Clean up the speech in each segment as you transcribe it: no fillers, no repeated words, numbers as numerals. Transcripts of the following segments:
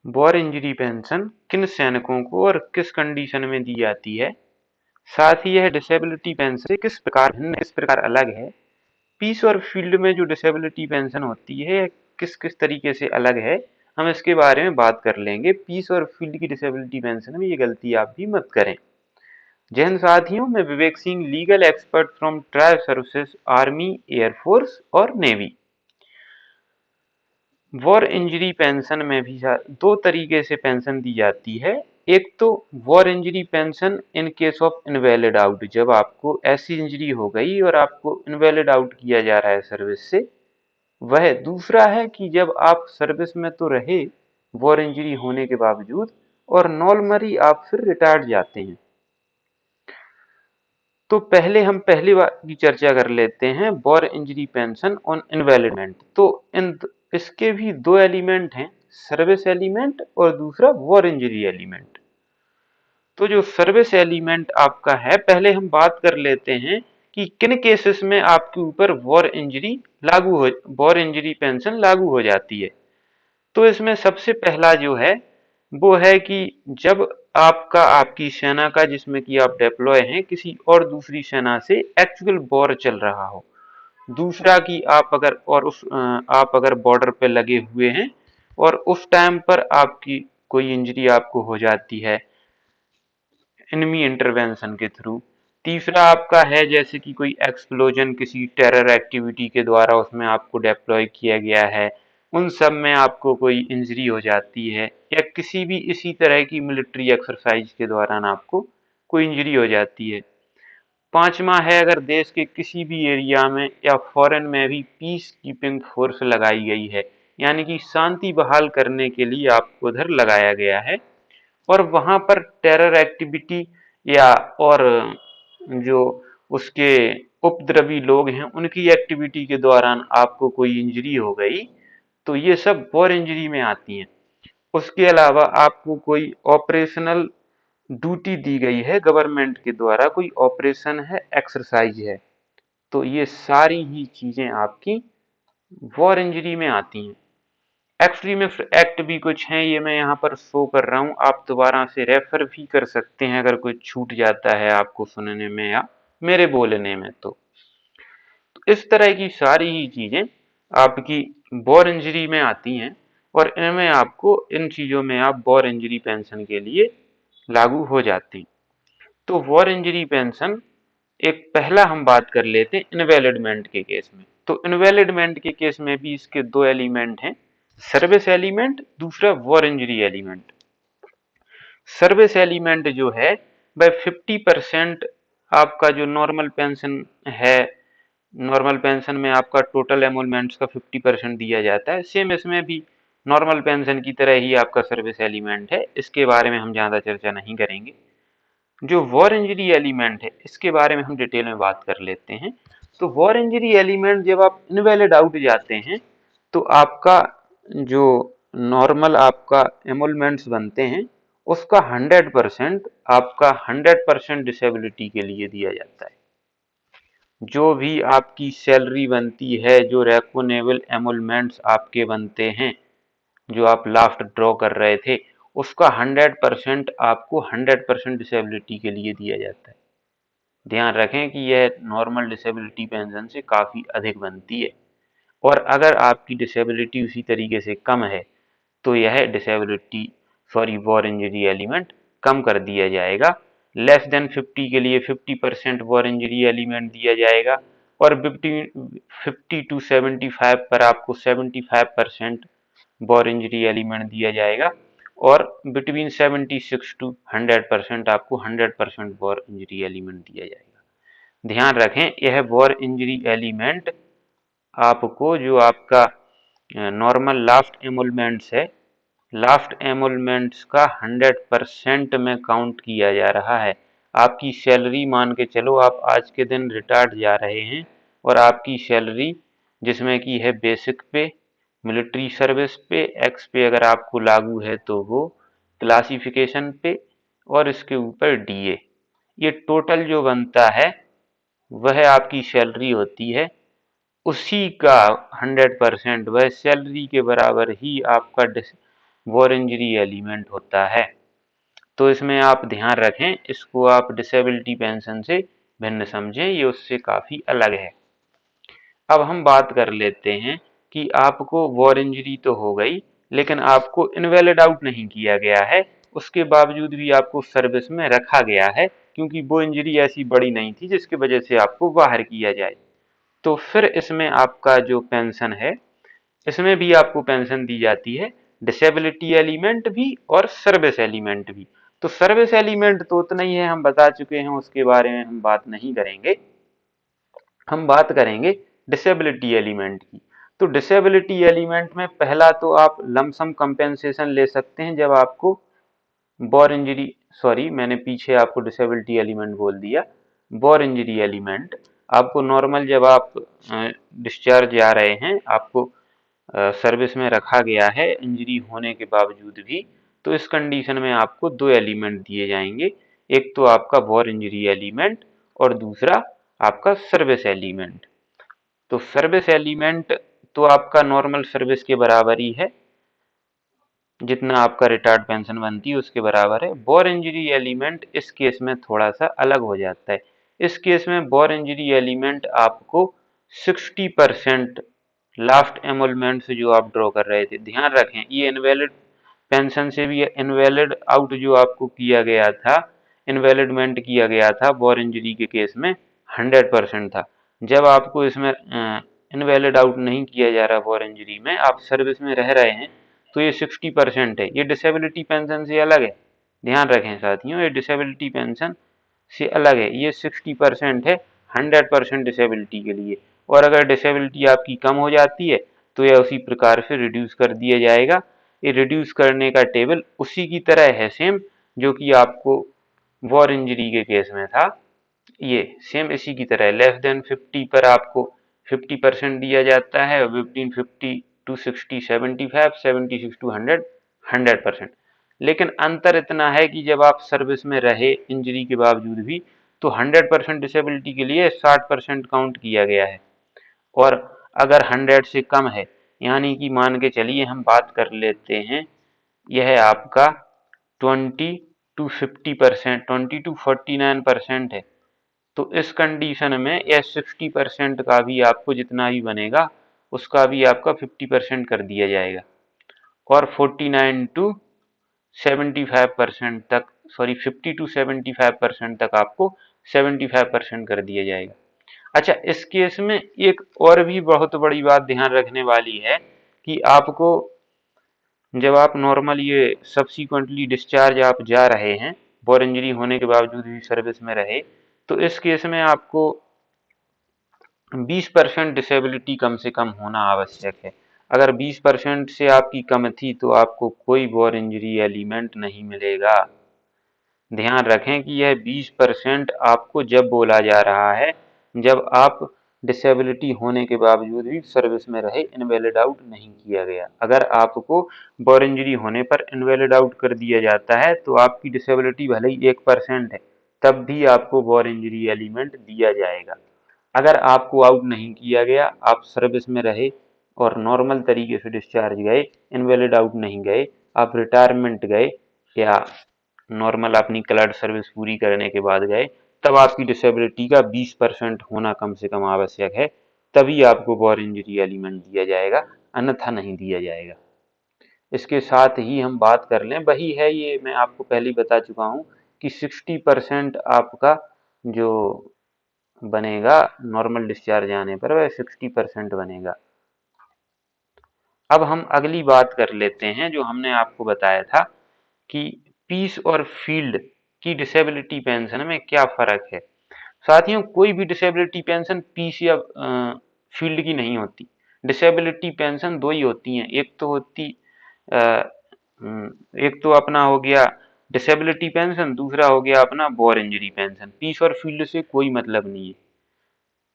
War injury pension किन सैनिकों को और किस कंडीशन में दी जाती है, साथ ही यह डिसेबिलिटी पेंशन से किस प्रकार भिन्न, किस प्रकार अलग है। पीस और फील्ड में जो डिसेबिलिटी पेंशन होती है किस किस तरीके से अलग है, हम इसके बारे में बात कर लेंगे। पीस और फील्ड की डिसेबिलिटी पेंशन में ये गलती आप भी मत करें। जय हिंद साथियों, मैं Vivek Singh, legal expert from tri services, army, air force और नेवी। वॉर इंजरी पेंशन में भी दो तरीके से पेंशन दी जाती है। एक तो war injury pension in case of invalid out, जब आपको ऐसी इंजरी हो गई और आपको इनवैलिड आउट किया जा रहा है सर्विस से। वह दूसरा है कि जब आप सर्विस में तो रहे वॉर इंजरी होने के बावजूद और नॉर्मली आप फिर रिटायर्ड जाते हैं। तो पहले हम पहली बार की चर्चा कर लेते हैं, वॉर इंजरी पेंशन ऑन इनवैलिडमेंट। तो इसके भी दो एलिमेंट हैं, सर्विस एलिमेंट और दूसरा वॉर इंजरी एलिमेंट। तो जो सर्विस एलिमेंट आपका है, पहले हम बात कर लेते हैं कि किन केसेस में आपके ऊपर वॉर इंजरी पेंशन लागू हो जाती है। तो इसमें सबसे पहला जो है वो है कि जब आपकी सेना का, जिसमें कि आप डिप्लॉय हैं, किसी और दूसरी सेना से एक्चुअल वॉर चल रहा हो। दूसरा कि आप अगर बॉर्डर पे लगे हुए हैं और उस टाइम पर आपकी कोई इंजरी आपको हो जाती है एनिमी इंटरवेंशन के थ्रू। तीसरा आपका है जैसे कि कोई एक्सप्लोजन किसी टेरर एक्टिविटी के द्वारा उसमें आपको डिप्लॉय किया गया है, उन सब में आपको कोई इंजरी हो जाती है, या किसी भी इसी तरह की मिलिट्री एक्सरसाइज के दौरान आपको कोई इंजरी हो जाती है। पांचवा है अगर देश के किसी भी एरिया में या फॉरेन में भी पीस कीपिंग फोर्स लगाई गई है, यानी कि शांति बहाल करने के लिए आपको उधर लगाया गया है और वहां पर टेरर एक्टिविटी या और जो उसके उपद्रवी लोग हैं उनकी एक्टिविटी के दौरान आपको कोई इंजरी हो गई, तो ये सब वॉर इंजरी में आती हैं। उसके अलावा आपको कोई ऑपरेशनल ड्यूटी दी गई है गवर्नमेंट के द्वारा, कोई ऑपरेशन है, एक्सरसाइज है, तो ये सारी ही चीजें आपकी वॉर इंजरी में आती हैं। एक्सट्रीमिस्ट एक्ट भी कुछ हैं, ये मैं यहाँ पर शो कर रहा हूँ, आप दोबारा से रेफर भी कर सकते हैं अगर कोई छूट जाता है आपको सुनने में या मेरे बोलने में। तो इस तरह की सारी ही चीजें आपकी वॉर इंजरी में आती हैं और इनमें आपको, इन चीजों में आप वॉर इंजरी पेंशन के लिए लागू हो जाते हैं। तो वॉर इंजरी पेंशन एक पहला हम बात कर लेते हैं इनवैलिडमेंट के केस में। तो इनवैलिडमेंट के केस में भी इसके दो एलिमेंट हैं, सर्विस एलिमेंट, दूसरा war injury element. Service element जो है वह 50% आपका जो नॉर्मल पेंशन है, नॉर्मल पेंशन में आपका टोटल एमोलमेंट्स का 50% दिया जाता है। सेम इसमें भी नॉर्मल पेंशन की तरह ही आपका सर्विस एलिमेंट है, इसके बारे में हम ज़्यादा चर्चा नहीं करेंगे। जो वॉर इंजरी एलिमेंट है इसके बारे में हम डिटेल में बात कर लेते हैं। तो वॉर इंजरी एलिमेंट जब आप इनवैलिड आउट जाते हैं तो आपका जो नॉर्मल आपका एमोलमेंट्स बनते हैं उसका 100% आपका 100% डिसेबिलिटी के लिए दिया जाता है। जो भी आपकी सैलरी बनती है, जो रेकोनेबल एमोलमेंट्स आपके बनते हैं, जो आप लास्ट ड्रॉ कर रहे थे, उसका 100% आपको 100% डिसेबिलिटी के लिए दिया जाता है। ध्यान रखें कि यह नॉर्मल डिसेबिलिटी पेंशन से काफ़ी अधिक बनती है और अगर आपकी डिसेबिलिटी उसी तरीके से कम है तो यह वॉर इंजरी एलिमेंट कम कर दिया जाएगा। लेस देन 50 के लिए 50% वॉर इंजरी एलिमेंट दिया जाएगा और 50 टू 75 पर आपको 75% वॉर इंजरी एलिमेंट दिया जाएगा और बिटवीन 76 टू 100% आपको 100% वॉर इंजरी एलिमेंट दिया जाएगा। ध्यान रखें यह वॉर इंजरी एलिमेंट आपको, जो आपका नॉर्मल लास्ट एमोलमेंट्स है, लास्ट एमोलमेंट्स का 100% में काउंट किया जा रहा है। आपकी सैलरी मान के चलो, आप आज के दिन रिटायर्ड जा रहे हैं और आपकी सैलरी जिसमें की है बेसिक पे, मिलिट्री सर्विस पे, एक्स पे अगर आपको लागू है तो वो क्लासिफिकेशन पे और इसके ऊपर डीए, ये टोटल जो बनता है वह आपकी सैलरी होती है। उसी का 100% वह सैलरी के बराबर ही आपका वॉर इंजरी एलिमेंट होता है। तो इसमें आप ध्यान रखें, इसको आप डिसेबिलिटी पेंशन से भिन्न समझें, ये उससे काफी अलग है। अब हम बात कर लेते हैं कि आपको वॉर इंजरी तो हो गई, लेकिन आपको इनवैलिड आउट नहीं किया गया है, उसके बावजूद भी आपको सर्विस में रखा गया है, क्योंकि वो इंजरी ऐसी बड़ी नहीं थी जिसकी वजह से आपको बाहर किया जाए। तो फिर इसमें आपका जो पेंशन है, इसमें भी आपको पेंशन दी जाती है, डिसेबिलिटी एलिमेंट भी और सर्विस एलिमेंट भी। तो सर्विस एलिमेंट तो उतना ही है, हम बता चुके हैं, उसके बारे में हम बात नहीं करेंगे। हम बात करेंगे डिसेबिलिटी एलिमेंट की। तो डिसेबिलिटी एलिमेंट में पहला तो आप लमसम कंपेंसेशन ले सकते हैं जब आपको वॉर इंजरी, सॉरी मैंने पीछे आपको डिसेबिलिटी एलिमेंट बोल दिया, वॉर इंजरी एलिमेंट। आपको नॉर्मल जब आप डिस्चार्ज जा रहे हैं, आपको सर्विस में रखा गया है इंजरी होने के बावजूद भी, तो इस कंडीशन में आपको दो एलिमेंट दिए जाएंगे, एक तो आपका वॉर इंजरी एलिमेंट और दूसरा आपका सर्विस एलिमेंट। तो सर्विस एलिमेंट तो आपका नॉर्मल सर्विस के बराबर ही है, जितना आपका रिटायर्ड पेंशन बनती है उसके बराबर है। वॉर इंजरी एलिमेंट इस केस में थोड़ा सा अलग हो जाता है। इस केस में वॉर इंजरी एलिमेंट आपको 60% लास्ट एमोलमेंट से जो आप ड्रॉ कर रहे थे, ध्यान रखें ये इनवैलिड पेंशन से भी इनवैलिड आउट जो आपको किया गया था, इनवैलिडमेंट किया गया था वॉर इंजरी के केस में 100% था। जब आपको इसमें इनवैलिड आउट नहीं किया जा रहा वॉर इंजरी में, आप सर्विस में रह रहे हैं, तो ये 60% है। ये डिसेबिलिटी पेंशन से अलग है, ध्यान रखें साथियों, ये डिसेबिलिटी पेंशन से अलग है, ये 60% है 100% डिसेबिलिटी के लिए। और अगर डिसेबिलिटी आपकी कम हो जाती है तो यह उसी प्रकार से रिड्यूस कर दिया जाएगा। ये रिड्यूस करने का टेबल उसी की तरह है सेम, जो कि आपको वॉर इंजरी के केस में था, ये सेम इसी की तरह। लेस देन 50 पर आपको 50% दिया जाता है, और बिटवीन 50 टू 60 75, 76 टू 100 100%। लेकिन अंतर इतना है कि जब आप सर्विस में रहे इंजरी के बावजूद भी, तो 100% डिसेबिलिटी के लिए 60% काउंट किया गया है, और अगर 100 से कम है, यानी कि मान के चलिए हम बात कर लेते हैं, यह आपका 20 टू 50%, 20 टू 49% है, तो इस कंडीशन में यह 60% का भी आपको जितना भी बनेगा, उसका भी आपका 50% कर दिया जाएगा, और 49 टू 75% तक, सॉरी 50 टू 75% तक आपको 75% कर दिया जाएगा। अच्छा, इस केस में एक और भी बहुत बड़ी बात ध्यान रखने वाली है कि आपको जब आप नॉर्मल ये सब्सिक्वेंटली डिस्चार्ज आप जा रहे हैं, वॉर इंजरी होने के बावजूद भी सर्विस में रहे, तो इस केस में आपको 20% डिसेबिलिटी कम से कम होना आवश्यक है। अगर 20% से आपकी कम थी तो आपको कोई वॉर इंजरी एलिमेंट नहीं मिलेगा। ध्यान रखें कि यह 20% आपको जब बोला जा रहा है जब आप डिसेबिलिटी होने के बावजूद भी सर्विस में रहे, इनवैलिड आउट नहीं किया गया। अगर आपको वॉर इंजरी होने पर इनवैलिड आउट कर दिया जाता है तो आपकी डिसेबिलिटी भले ही 1% है, तब भी आपको वॉर इंजरी एलिमेंट दिया जाएगा। अगर आपको आउट नहीं किया गया, आप सर्विस में रहे और नॉर्मल तरीके से डिस्चार्ज गए, इनवैलिड आउट नहीं गए, आप रिटायरमेंट गए या नॉर्मल अपनी क्लर्क सर्विस पूरी करने के बाद गए, तब आपकी डिसेबिलिटी का 20% होना कम से कम आवश्यक है, तभी आपको वॉर इंजरी एलिमेंट दिया जाएगा, अन्यथा नहीं दिया जाएगा। इसके साथ ही हम बात कर लें, वही है ये मैं आपको पहले ही बता चुका हूँ कि 60% आपका जो बनेगा नॉर्मल डिस्चार्ज आने पर, वह 60% बनेगा। अब हम अगली बात कर लेते हैं, जो हमने आपको बताया था कि पीस और फील्ड की डिसेबिलिटी पेंशन में क्या फर्क है। साथियों, कोई भी डिसेबिलिटी पेंशन पीस या फील्ड की नहीं होती। डिसेबिलिटी पेंशन दो ही होती हैं, एक तो अपना हो गया डिसेबिलिटी पेंशन, दूसरा हो गया अपना वॉर इंजरी पेंशन। पीस और फील्ड से कोई मतलब नहीं है।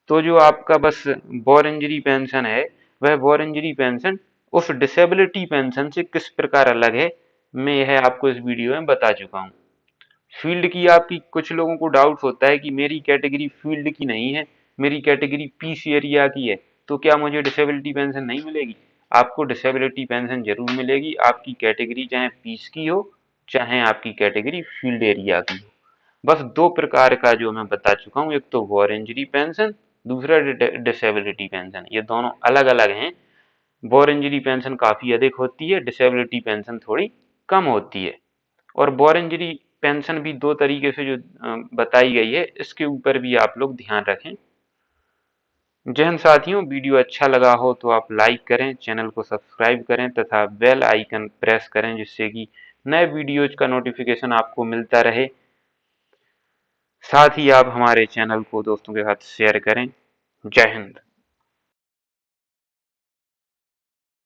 तो जो आपका बस वॉर इंजरी पेंशन है, वह वॉर इंजरी पेंशन उस डिसेबिलिटी पेंशन से किस प्रकार अलग है, मैं यह आपको इस वीडियो में बता चुका हूँ। फील्ड की आपकी कुछ लोगों को डाउट होता है कि मेरी कैटेगरी फील्ड की नहीं है, मेरी कैटेगरी पीस एरिया की है, तो क्या मुझे डिसेबिलिटी पेंशन नहीं मिलेगी। आपको डिसेबिलिटी पेंशन जरूर मिलेगी, आपकी कैटेगरी चाहे पीस की हो चाहे आपकी कैटेगरी फील्ड एरिया की हो। बस दो प्रकार का जो मैं बता चुका हूँ, एक तो वॉर इंजरी पेंशन, दूसरा डिसेबिलिटी पेंशन। ये दोनों अलग अलग हैं। वॉर इंजरी पेंशन काफी अधिक होती है, डिसेबिलिटी पेंशन थोड़ी कम होती है। और वॉर इंजरी पेंशन भी दो तरीके से जो बताई गई है, इसके ऊपर भी आप लोग ध्यान रखें। जय हिंद साथियों, वीडियो अच्छा लगा हो तो आप लाइक करें, चैनल को सब्सक्राइब करें तथा बेल आइकन प्रेस करें, जिससे कि नए वीडियोज का नोटिफिकेशन आपको मिलता रहे। साथ ही आप हमारे चैनल को दोस्तों के साथ शेयर करें। जय हिंद।